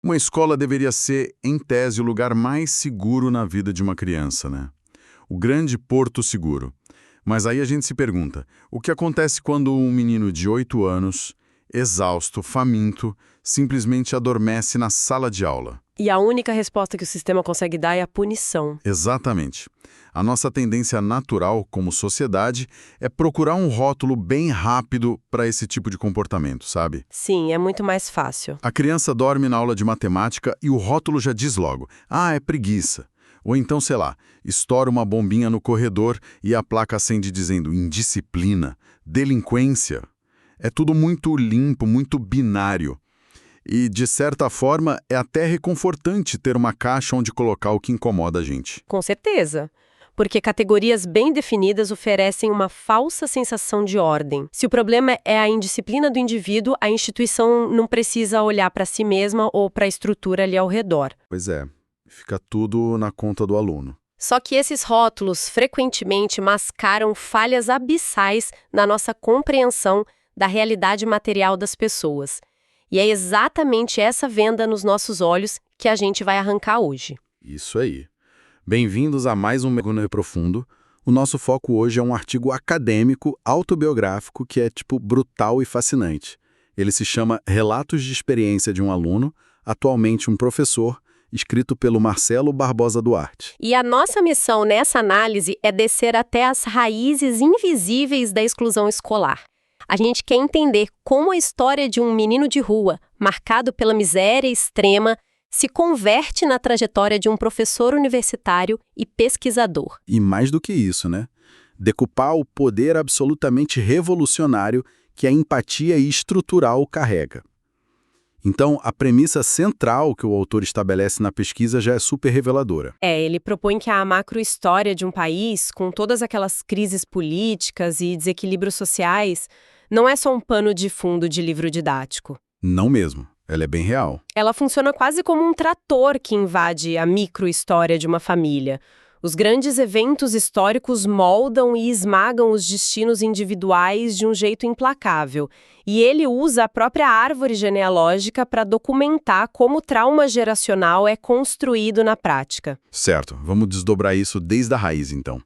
Uma escola deveria ser, em tese, o lugar mais seguro na vida de uma criança, né? O grande porto seguro. Mas aí a gente se pergunta, o que acontece quando um menino de 8 anos, exausto, faminto, simplesmente adormece na sala de aula? E a única resposta que o sistema consegue dar é a punição. Exatamente. A nossa tendência natural, como sociedade, é procurar um rótulo bem rápido para esse tipo de comportamento, sabe? Sim, é muito mais fácil. A criança dorme na aula de matemática e o rótulo já diz logo, ah, é preguiça. Ou então, sei lá, estoura uma bombinha no corredor e a placa acende dizendo indisciplina, delinquência. É tudo muito limpo, muito binário. E, de certa forma, é até reconfortante ter uma caixa onde colocar o que incomoda a gente. Com certeza. Porque categorias bem definidas oferecem uma falsa sensação de ordem. Se o problema é a indisciplina do indivíduo, a instituição não precisa olhar para si mesma ou para a estrutura ali ao redor. Pois é, fica tudo na conta do aluno. Só que esses rótulos frequentemente mascaram falhas abissais na nossa compreensão da realidade material das pessoas. E é exatamente essa venda nos nossos olhos que a gente vai arrancar hoje. Isso aí. Bem-vindos a mais um Mergulho Profundo. O nosso foco hoje é um artigo acadêmico, autobiográfico, que é, brutal e fascinante. Ele se chama Relatos de Experiência de um Aluno, atualmente um professor, escrito pelo Marcelo Barbosa Duarte. E a nossa missão nessa análise é descer até as raízes invisíveis da exclusão escolar. A gente quer entender como a história de um menino de rua, marcado pela miséria extrema, se converte na trajetória de um professor universitário e pesquisador. E mais do que isso, né? Decupar o poder absolutamente revolucionário que a empatia estrutural carrega. Então, a premissa central que o autor estabelece na pesquisa já é super reveladora. Ele propõe que a macrohistória de um país, com todas aquelas crises políticas e desequilíbrios sociais, não é só um pano de fundo de livro didático. Não mesmo. Ela é bem real. Ela funciona quase como um trator que invade a microhistória de uma família. Os grandes eventos históricos moldam e esmagam os destinos individuais de um jeito implacável. E ele usa a própria árvore genealógica para documentar como o trauma geracional é construído na prática. Certo, vamos desdobrar isso desde a raiz, então.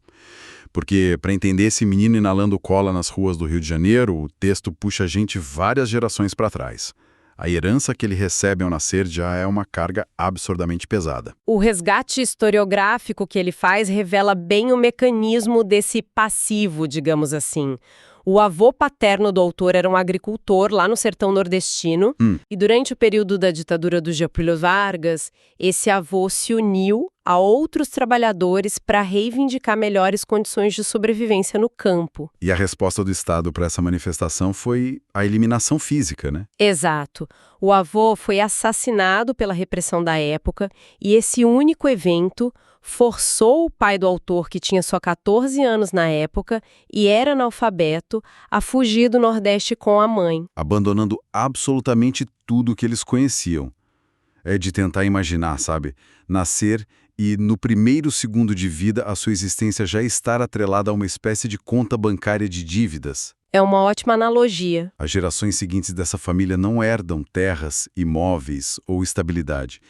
Porque, para entender esse menino inalando cola nas ruas do Rio de Janeiro, o texto puxa a gente várias gerações para trás. A herança que ele recebe ao nascer já é uma carga absurdamente pesada. O resgate historiográfico que ele faz revela bem o mecanismo desse passivo, digamos assim. O avô paterno do autor era um agricultor lá no sertão nordestino, e durante o período da ditadura do Getúlio Vargas, esse avô se uniu a outros trabalhadores para reivindicar melhores condições de sobrevivência no campo. E a resposta do Estado para essa manifestação foi a eliminação física, né? Exato. O avô foi assassinado pela repressão da época e esse único evento forçou o pai do autor, que tinha só 14 anos na época e era analfabeto, a fugir do Nordeste com a mãe. Abandonando absolutamente tudo que eles conheciam. É de tentar imaginar, sabe? Nascer e, no primeiro segundo de vida, a sua existência já estar atrelada a uma espécie de conta bancária de dívidas. É uma ótima analogia. As gerações seguintes dessa família não herdam terras, imóveis ou estabilidade.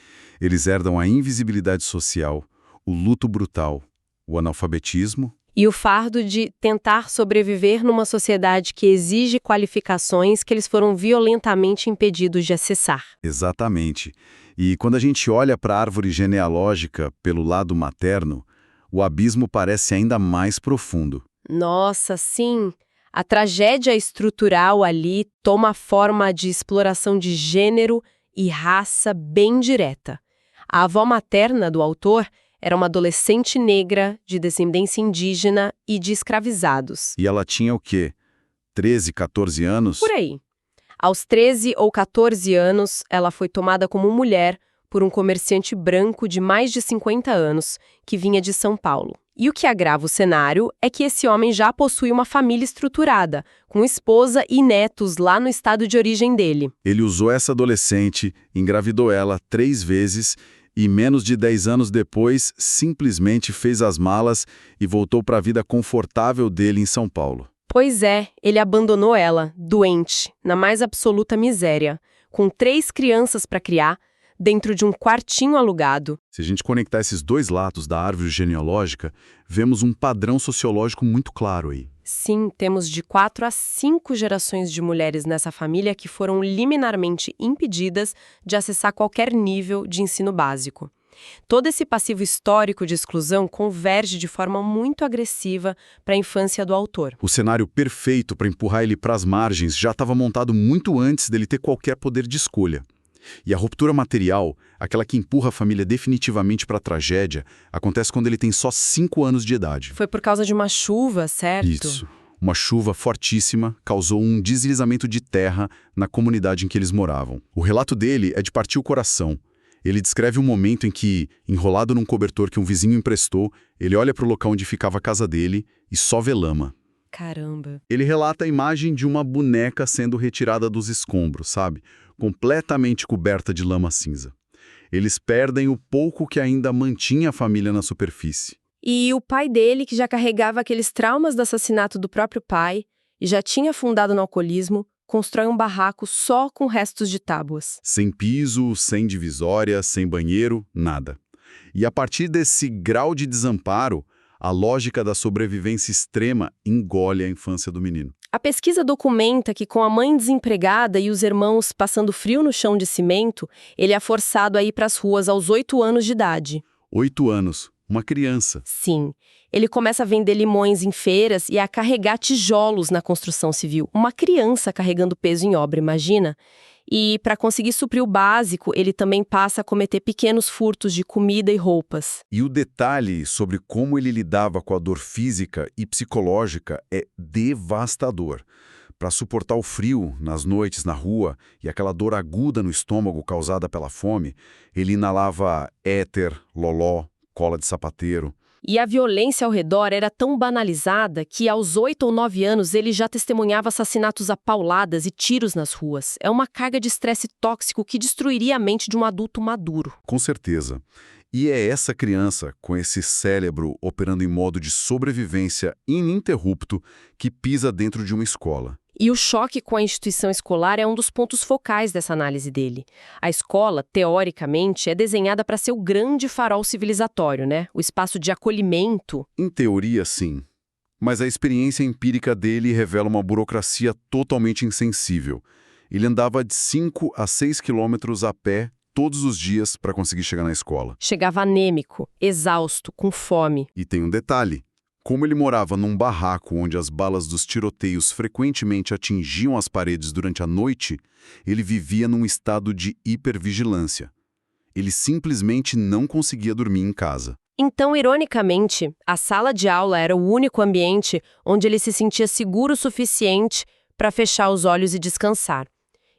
Eles herdam a invisibilidade social, o luto brutal, o analfabetismo E o fardo de tentar sobreviver numa sociedade que exige qualificações que eles foram violentamente impedidos de acessar. Exatamente. E quando a gente olha para a árvore genealógica pelo lado materno, o abismo parece ainda mais profundo. Nossa, sim! A tragédia estrutural ali toma forma de exploração de gênero e raça bem direta. A avó materna do autor era uma adolescente negra, de descendência indígena e de escravizados. E ela tinha o quê? 13, 14 anos? Por aí. Aos 13 ou 14 anos, ela foi tomada como mulher por um comerciante branco de mais de 50 anos, que vinha de São Paulo. E o que agrava o cenário é que esse homem já possui uma família estruturada, com esposa e netos lá no estado de origem dele. Ele usou essa adolescente, engravidou ela 3 vezes e menos de 10 anos depois simplesmente fez as malas e voltou para a vida confortável dele em São Paulo. Pois é, ele abandonou ela, doente, na mais absoluta miséria, com 3 crianças para criar, dentro de um quartinho alugado. Se a gente conectar esses dois lados da árvore genealógica, vemos um padrão sociológico muito claro aí. Sim, temos de 4 a 5 gerações de mulheres nessa família que foram liminarmente impedidas de acessar qualquer nível de ensino básico. Todo esse passivo histórico de exclusão converge de forma muito agressiva para a infância do autor. O cenário perfeito para empurrar ele para as margens já estava montado muito antes dele ter qualquer poder de escolha. E a ruptura material, aquela que empurra a família definitivamente para a tragédia, acontece quando ele tem só 5 anos de idade. Foi por causa de uma chuva, certo? Isso. Uma chuva fortíssima causou um deslizamento de terra na comunidade em que eles moravam. O relato dele é de partir o coração. Ele descreve um momento em que, enrolado num cobertor que um vizinho emprestou, ele olha para o local onde ficava a casa dele e só vê lama. Caramba. Ele relata a imagem de uma boneca sendo retirada dos escombros, sabe? Completamente coberta de lama cinza. Eles perdem o pouco que ainda mantinha a família na superfície. E o pai dele, que já carregava aqueles traumas do assassinato do próprio pai e já tinha afundado no alcoolismo, constrói um barraco só com restos de tábuas. Sem piso, sem divisória, sem banheiro, nada. E a partir desse grau de desamparo, a lógica da sobrevivência extrema engole a infância do menino. A pesquisa documenta que, com a mãe desempregada e os irmãos passando frio no chão de cimento, ele é forçado a ir para as ruas aos 8 anos de idade. 8 anos, uma criança. Sim. Ele começa a vender limões em feiras e a carregar tijolos na construção civil. Uma criança carregando peso em obra, imagina? E, para conseguir suprir o básico, ele também passa a cometer pequenos furtos de comida e roupas. E o detalhe sobre como ele lidava com a dor física e psicológica é devastador. Para suportar o frio nas noites na rua e aquela dor aguda no estômago causada pela fome, ele inalava éter, loló, cola de sapateiro. E a violência ao redor era tão banalizada que, aos 8 ou 9 anos, ele já testemunhava assassinatos a pauladas e tiros nas ruas. É uma carga de estresse tóxico que destruiria a mente de um adulto maduro. Com certeza. E é essa criança, com esse cérebro operando em modo de sobrevivência ininterrupto, que pisa dentro de uma escola. E o choque com a instituição escolar é um dos pontos focais dessa análise dele. A escola, teoricamente, é desenhada para ser o grande farol civilizatório, né? O espaço de acolhimento. Em teoria, sim. Mas a experiência empírica dele revela uma burocracia totalmente insensível. Ele andava de 5 a 6 quilômetros a pé todos os dias para conseguir chegar na escola. Chegava anêmico, exausto, com fome. E tem um detalhe. Como ele morava num barraco onde as balas dos tiroteios frequentemente atingiam as paredes durante a noite, ele vivia num estado de hipervigilância. Ele simplesmente não conseguia dormir em casa. Então, ironicamente, a sala de aula era o único ambiente onde ele se sentia seguro o suficiente para fechar os olhos e descansar.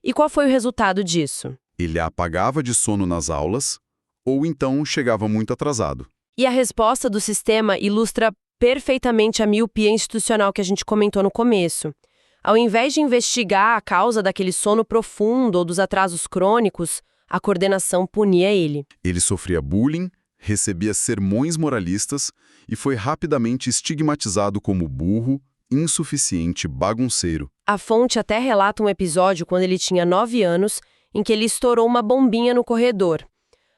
E qual foi o resultado disso? Ele apagava de sono nas aulas, ou então chegava muito atrasado. E a resposta do sistema ilustra perfeitamente a miopia institucional que a gente comentou no começo. Ao invés de investigar a causa daquele sono profundo ou dos atrasos crônicos, a coordenação punia ele. Ele sofria bullying, recebia sermões moralistas e foi rapidamente estigmatizado como burro, insuficiente, bagunceiro. A fonte até relata um episódio quando ele tinha 9 anos, em que ele estourou uma bombinha no corredor.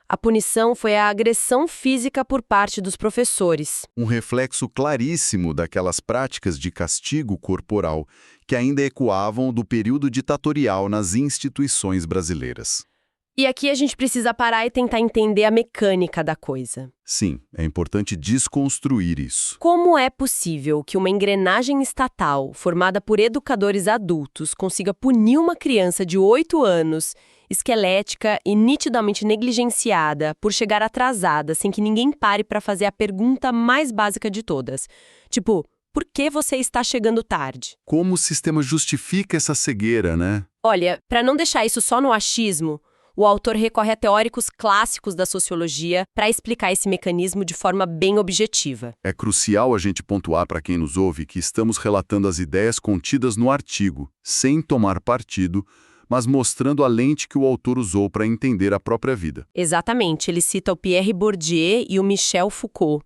A punição foi a agressão física por parte dos professores. Um reflexo claríssimo daquelas práticas de castigo corporal que ainda ecoavam do período ditatorial nas instituições brasileiras. E aqui a gente precisa parar e tentar entender a mecânica da coisa. Sim, é importante desconstruir isso. Como é possível que uma engrenagem estatal, formada por educadores adultos, consiga punir uma criança de 8 anos, esquelética e nitidamente negligenciada, por chegar atrasada, sem que ninguém pare para fazer a pergunta mais básica de todas? Tipo, por que você está chegando tarde? Como o sistema justifica essa cegueira, né? Olha, para não deixar isso só no achismo, o autor recorre a teóricos clássicos da sociologia para explicar esse mecanismo de forma bem objetiva. É crucial a gente pontuar para quem nos ouve que estamos relatando as ideias contidas no artigo, sem tomar partido, mas mostrando a lente que o autor usou para entender a própria vida. Exatamente, ele cita o Pierre Bourdieu e o Michel Foucault.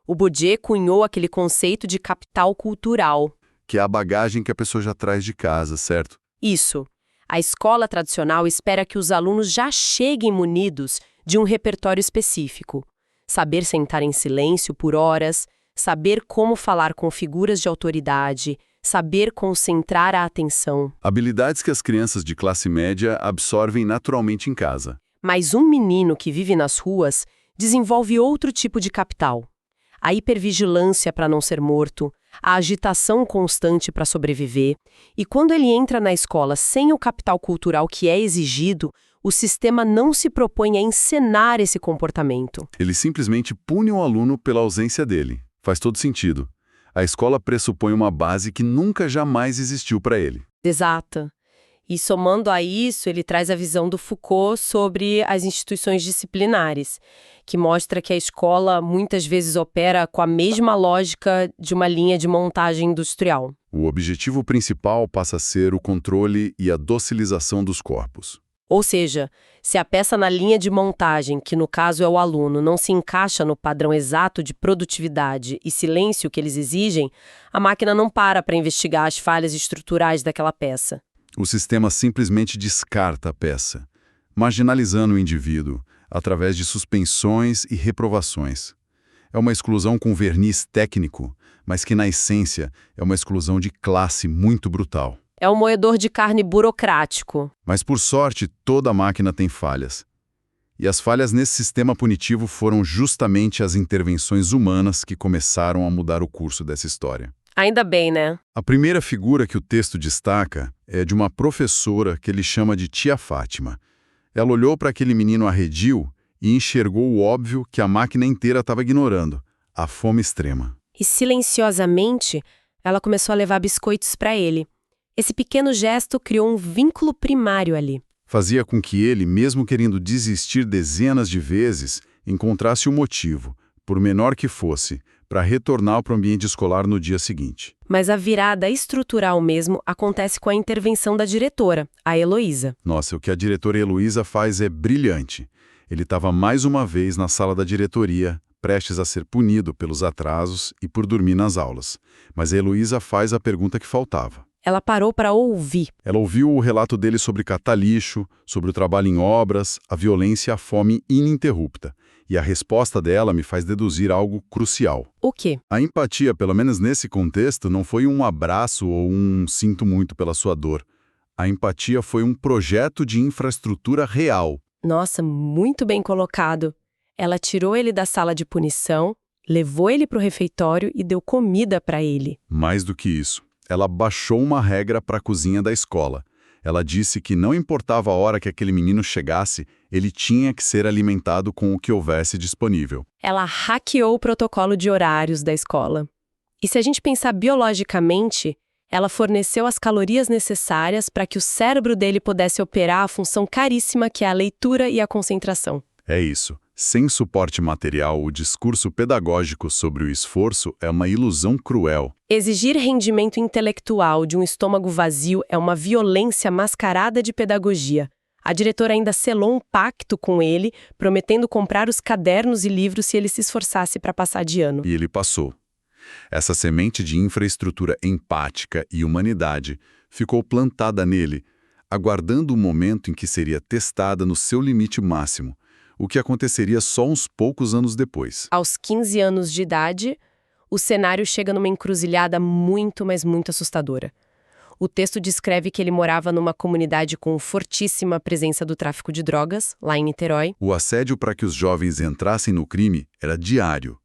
O Bourdieu cunhou aquele conceito de capital cultural. Que é a bagagem que a pessoa já traz de casa, certo? Isso. A escola tradicional espera que os alunos já cheguem munidos de um repertório específico. Saber sentar em silêncio por horas, saber como falar com figuras de autoridade, saber concentrar a atenção. Habilidades que as crianças de classe média absorvem naturalmente em casa. Mas um menino que vive nas ruas desenvolve outro tipo de capital. A hipervigilância para não ser morto, a agitação constante para sobreviver, e quando ele entra na escola sem o capital cultural que é exigido, o sistema não se propõe a encenar esse comportamento. Ele simplesmente pune o aluno pela ausência dele. Faz todo sentido. A escola pressupõe uma base que nunca jamais existiu para ele. Exata. E somando a isso, ele traz a visão do Foucault sobre as instituições disciplinares, que mostra que a escola muitas vezes opera com a mesma lógica de uma linha de montagem industrial. O objetivo principal passa a ser o controle e a docilização dos corpos. Ou seja, se a peça na linha de montagem, que no caso é o aluno, não se encaixa no padrão exato de produtividade e silêncio que eles exigem, a máquina não para investigar as falhas estruturais daquela peça. O sistema simplesmente descarta a peça, marginalizando o indivíduo através de suspensões e reprovações. É uma exclusão com verniz técnico, mas que na essência é uma exclusão de classe muito brutal. É um moedor de carne burocrático. Mas por sorte, toda máquina tem falhas. E as falhas nesse sistema punitivo foram justamente as intervenções humanas que começaram a mudar o curso dessa história. Ainda bem, né? A primeira figura que o texto destaca é de uma professora que ele chama de Tia Fátima. Ela olhou para aquele menino arredio e enxergou o óbvio que a máquina inteira estava ignorando: a fome extrema. E silenciosamente, ela começou a levar biscoitos para ele. Esse pequeno gesto criou um vínculo primário ali. Fazia com que ele, mesmo querendo desistir dezenas de vezes, encontrasse o motivo, por menor que fosse, para retornar para o ambiente escolar no dia seguinte. Mas a virada estrutural mesmo acontece com a intervenção da diretora, a Heloísa. Nossa, o que a diretora Heloísa faz é brilhante. Ele estava mais uma vez na sala da diretoria, prestes a ser punido pelos atrasos e por dormir nas aulas. Mas a Heloísa faz a pergunta que faltava. Ela parou para ouvir. Ela ouviu o relato dele sobre catar lixo, sobre o trabalho em obras, a violência e a fome ininterrupta. E a resposta dela me faz deduzir algo crucial. O quê? A empatia, pelo menos nesse contexto, não foi um abraço ou um sinto muito pela sua dor. A empatia foi um projeto de infraestrutura real. Nossa, muito bem colocado. Ela tirou ele da sala de punição, levou ele para o refeitório e deu comida para ele. Mais do que isso, ela baixou uma regra para a cozinha da escola. Ela disse que não importava a hora que aquele menino chegasse, ele tinha que ser alimentado com o que houvesse disponível. Ela hackeou o protocolo de horários da escola. E se a gente pensar biologicamente, ela forneceu as calorias necessárias para que o cérebro dele pudesse operar a função caríssima que é a leitura e a concentração. É isso. Sem suporte material, o discurso pedagógico sobre o esforço é uma ilusão cruel. Exigir rendimento intelectual de um estômago vazio é uma violência mascarada de pedagogia. A diretora ainda selou um pacto com ele, prometendo comprar os cadernos e livros se ele se esforçasse para passar de ano. E ele passou. Essa semente de infraestrutura empática e humanidade ficou plantada nele, aguardando o momento em que seria testada no seu limite máximo, o que aconteceria só uns poucos anos depois. Aos 15 anos de idade, o cenário chega numa encruzilhada muito, mas muito assustadora. O texto descreve que ele morava numa comunidade com fortíssima presença do tráfico de drogas, lá em Niterói. O assédio para que os jovens entrassem no crime era diário.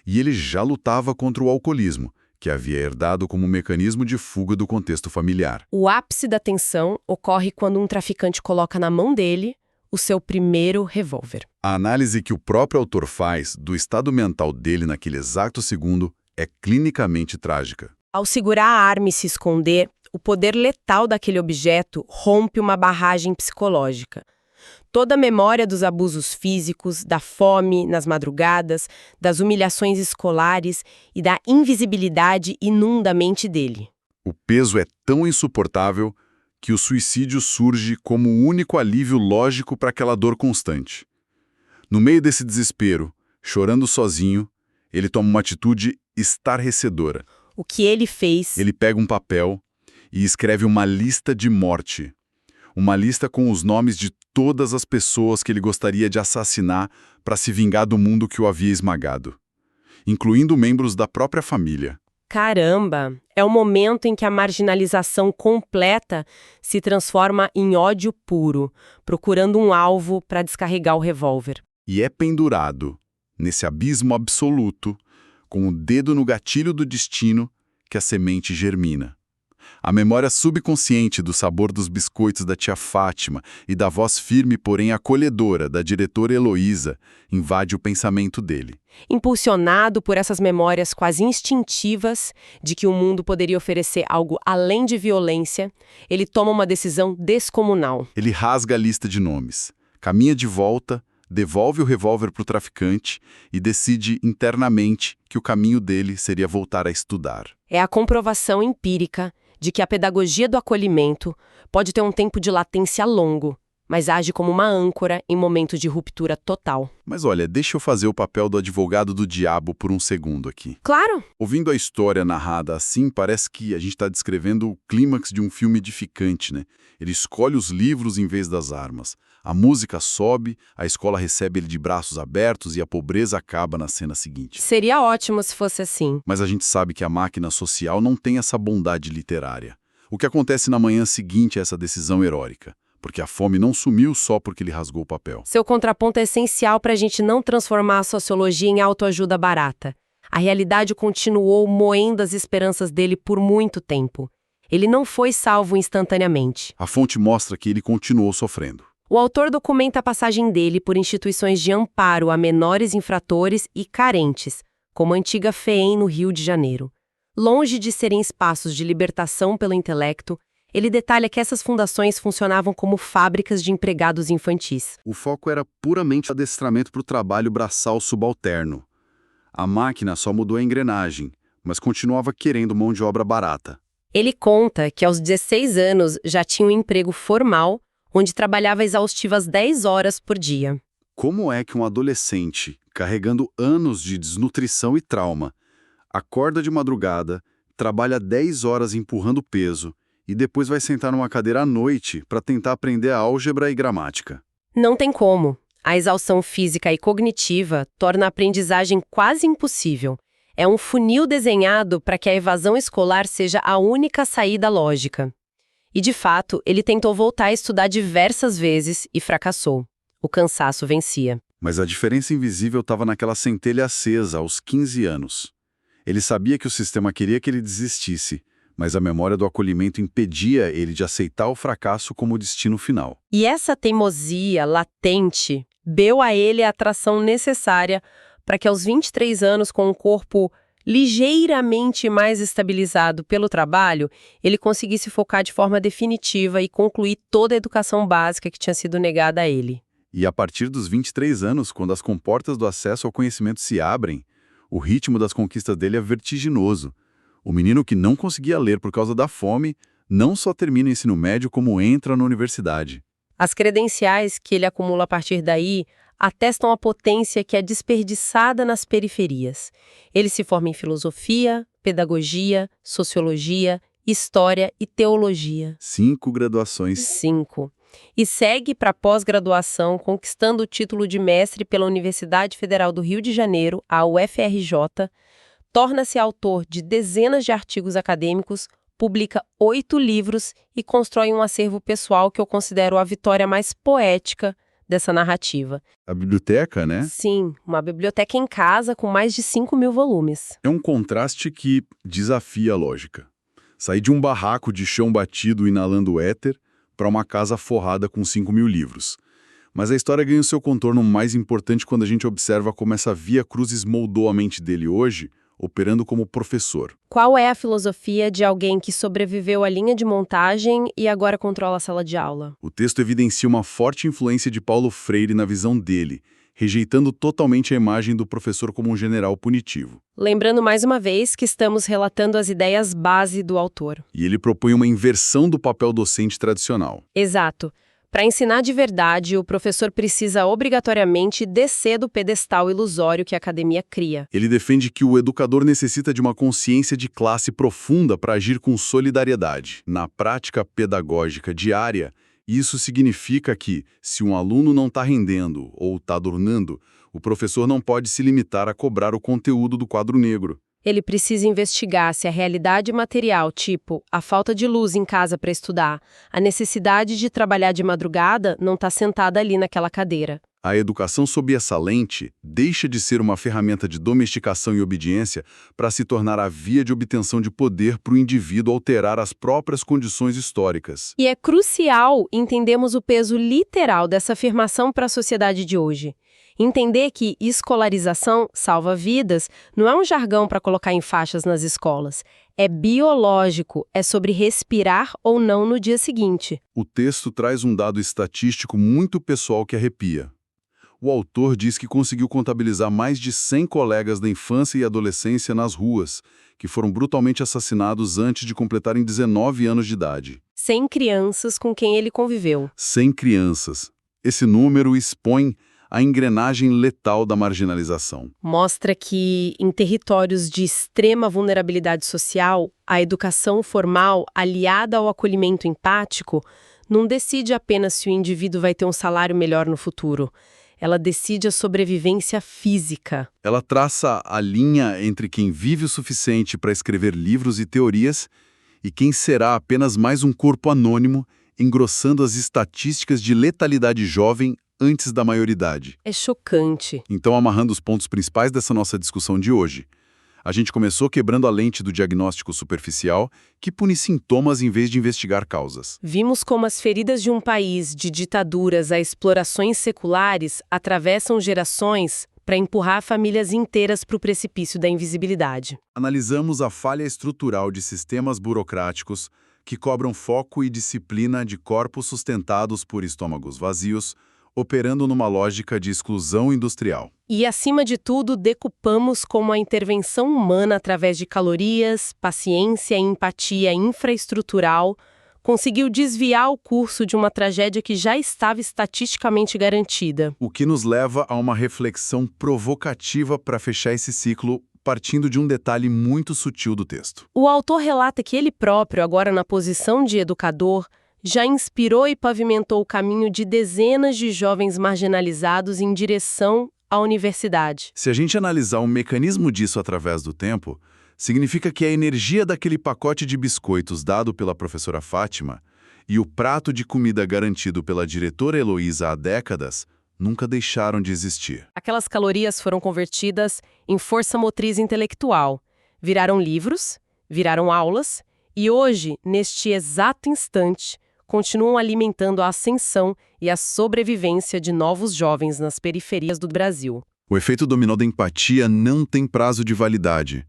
E ele já lutava contra o alcoolismo, que havia herdado como mecanismo de fuga do contexto familiar. O ápice da tensão ocorre quando um traficante coloca na mão dele o seu primeiro revólver. A análise que o próprio autor faz do estado mental dele naquele exato segundo é clinicamente trágica. Ao segurar a arma e se esconder, o poder letal daquele objeto rompe uma barragem psicológica. Toda a memória dos abusos físicos, da fome nas madrugadas, das humilhações escolares e da invisibilidade inunda a mente dele. O peso é tão insuportável que o suicídio surge como o único alívio lógico para aquela dor constante. No meio desse desespero, chorando sozinho, ele toma uma atitude estarrecedora. O que ele fez? Ele pega um papel e escreve uma lista de morte. Uma lista com os nomes de todas as pessoas que ele gostaria de assassinar para se vingar do mundo que o havia esmagado, incluindo membros da própria família. Caramba! É o momento em que a marginalização completa se transforma em ódio puro, procurando um alvo para descarregar o revólver. E é pendurado, nesse abismo absoluto, com o dedo no gatilho do destino, que a semente germina. A memória subconsciente do sabor dos biscoitos da tia Fátima e da voz firme, porém acolhedora, da diretora Heloísa, invade o pensamento dele. Impulsionado por essas memórias quase instintivas de que o mundo poderia oferecer algo além de violência, ele toma uma decisão descomunal. Ele rasga a lista de nomes, caminha de volta, devolve o revólver para o traficante e decide internamente que o caminho dele seria voltar a estudar. É a comprovação empírica de que a pedagogia do acolhimento pode ter um tempo de latência longo, mas age como uma âncora em momentos de ruptura total. Mas olha, deixa eu fazer o papel do advogado do diabo por um segundo aqui. Claro! Ouvindo a história narrada assim, parece que a gente está descrevendo o clímax de um filme edificante, né? Ele escolhe os livros em vez das armas. A música sobe, a escola recebe ele de braços abertos e a pobreza acaba na cena seguinte. Seria ótimo se fosse assim. Mas a gente sabe que a máquina social não tem essa bondade literária. O que acontece na manhã seguinte a essa decisão heróica? Porque a fome não sumiu só porque ele rasgou o papel. Seu contraponto é essencial para a gente não transformar a sociologia em autoajuda barata. A realidade continuou moendo as esperanças dele por muito tempo. Ele não foi salvo instantaneamente. A fonte mostra que ele continuou sofrendo. O autor documenta a passagem dele por instituições de amparo a menores infratores e carentes, como a antiga FEEM no Rio de Janeiro. Longe de serem espaços de libertação pelo intelecto, ele detalha que essas fundações funcionavam como fábricas de empregados infantis. O foco era puramente adestramento para o trabalho braçal subalterno. A máquina só mudou a engrenagem, mas continuava querendo mão de obra barata. Ele conta que aos 16 anos já tinha um emprego formal, onde trabalhava exaustivas 10 horas por dia. Como é que um adolescente, carregando anos de desnutrição e trauma, acorda de madrugada, trabalha 10 horas empurrando peso e depois vai sentar numa cadeira à noite para tentar aprender álgebra e gramática? Não tem como. A exaustão física e cognitiva torna a aprendizagem quase impossível. É um funil desenhado para que a evasão escolar seja a única saída lógica. E, de fato, ele tentou voltar a estudar diversas vezes e fracassou. O cansaço vencia. Mas a diferença invisível estava naquela centelha acesa aos 15 anos. Ele sabia que o sistema queria que ele desistisse, mas a memória do acolhimento impedia ele de aceitar o fracasso como destino final. E essa teimosia latente deu a ele a atração necessária para que aos 23 anos, com um corpo ligeiramente mais estabilizado pelo trabalho, ele conseguisse focar de forma definitiva e concluir toda a educação básica que tinha sido negada a ele. E a partir dos 23 anos, quando as comportas do acesso ao conhecimento se abrem, o ritmo das conquistas dele é vertiginoso. O menino que não conseguia ler por causa da fome não só termina o ensino médio, como entra na universidade. As credenciais que ele acumula a partir daí atestam a potência que é desperdiçada nas periferias. Ele se forma em filosofia, pedagogia, sociologia, história e teologia. 5 graduações. 5. E segue para a pós-graduação, conquistando o título de mestre pela Universidade Federal do Rio de Janeiro, a UFRJ, torna-se autor de dezenas de artigos acadêmicos, publica 8 livros e constrói um acervo pessoal que eu considero a vitória mais poética dessa narrativa. A biblioteca, né? Sim, uma biblioteca em casa com mais de 5.000 volumes. É um contraste que desafia a lógica. Sair de um barraco de chão batido inalando éter para uma casa forrada com 5.000 livros. Mas a história ganha o seu contorno mais importante quando a gente observa como essa via crucis moldou a mente dele hoje, operando como professor. Qual é a filosofia de alguém que sobreviveu à linha de montagem e agora controla a sala de aula? O texto evidencia uma forte influência de Paulo Freire na visão dele, rejeitando totalmente a imagem do professor como um general punitivo. Lembrando mais uma vez que estamos relatando as ideias base do autor. E ele propõe uma inversão do papel docente tradicional. Exato. Para ensinar de verdade, o professor precisa obrigatoriamente descer do pedestal ilusório que a academia cria. Ele defende que o educador necessita de uma consciência de classe profunda para agir com solidariedade. Na prática pedagógica diária, Isso significa que, se um aluno não está rendendo ou está adornando, o professor não pode se limitar a cobrar o conteúdo do quadro negro. Ele precisa investigar se a realidade material, tipo a falta de luz em casa para estudar, a necessidade de trabalhar de madrugada, não está sentada ali naquela cadeira. A educação sob essa lente deixa de ser uma ferramenta de domesticação e obediência para se tornar a via de obtenção de poder para o indivíduo alterar as próprias condições históricas. E é crucial entendermos o peso literal dessa afirmação para a sociedade de hoje. Entender que escolarização salva vidas não é um jargão para colocar em faixas nas escolas. É biológico, é sobre respirar ou não no dia seguinte. O texto traz um dado estatístico muito pessoal que arrepia. O autor diz que conseguiu contabilizar mais de 100 colegas da infância e adolescência nas ruas, que foram brutalmente assassinados antes de completarem 19 anos de idade. 100 crianças com quem ele conviveu. 100 crianças. Esse número expõe a engrenagem letal da marginalização. Mostra que, em territórios de extrema vulnerabilidade social, a educação formal, aliada ao acolhimento empático, não decide apenas se o indivíduo vai ter um salário melhor no futuro. Ela decide a sobrevivência física. Ela traça a linha entre quem vive o suficiente para escrever livros e teorias e quem será apenas mais um corpo anônimo, engrossando as estatísticas de letalidade jovem antes da maioridade. É chocante. Então, amarrando os pontos principais dessa nossa discussão de hoje, a gente começou quebrando a lente do diagnóstico superficial, que pune sintomas em vez de investigar causas. Vimos como as feridas de um país, de ditaduras a explorações seculares, atravessam gerações para empurrar famílias inteiras para o precipício da invisibilidade. Analisamos a falha estrutural de sistemas burocráticos que cobram foco e disciplina de corpos sustentados por estômagos vazios, operando numa lógica de exclusão industrial. E, acima de tudo, decupamos como a intervenção humana através de calorias, paciência e empatia infraestrutural conseguiu desviar o curso de uma tragédia que já estava estatisticamente garantida. O que nos leva a uma reflexão provocativa para fechar esse ciclo, partindo de um detalhe muito sutil do texto. O autor relata que ele próprio, agora na posição de educador, já inspirou e pavimentou o caminho de dezenas de jovens marginalizados em direção à universidade. Se a gente analisar o mecanismo disso através do tempo, significa que a energia daquele pacote de biscoitos dado pela professora Fátima e o prato de comida garantido pela diretora Heloísa há décadas nunca deixaram de existir. Aquelas calorias foram convertidas em força motriz intelectual, viraram livros, viraram aulas e hoje, neste exato instante, continuam alimentando a ascensão e a sobrevivência de novos jovens nas periferias do Brasil. O efeito dominó da empatia não tem prazo de validade.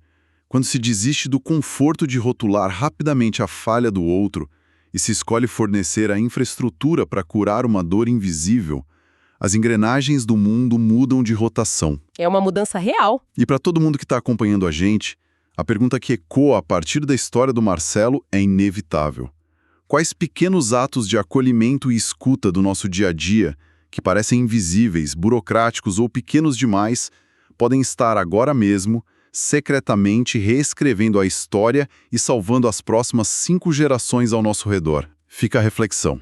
Quando se desiste do conforto de rotular rapidamente a falha do outro e se escolhe fornecer a infraestrutura para curar uma dor invisível, as engrenagens do mundo mudam de rotação. É uma mudança real. E para todo mundo que está acompanhando a gente, a pergunta que ecoa a partir da história do Marcelo é inevitável. Quais pequenos atos de acolhimento e escuta do nosso dia a dia, que parecem invisíveis, burocráticos ou pequenos demais, podem estar agora mesmo, secretamente reescrevendo a história e salvando as próximas 5 gerações ao nosso redor? Fica a reflexão.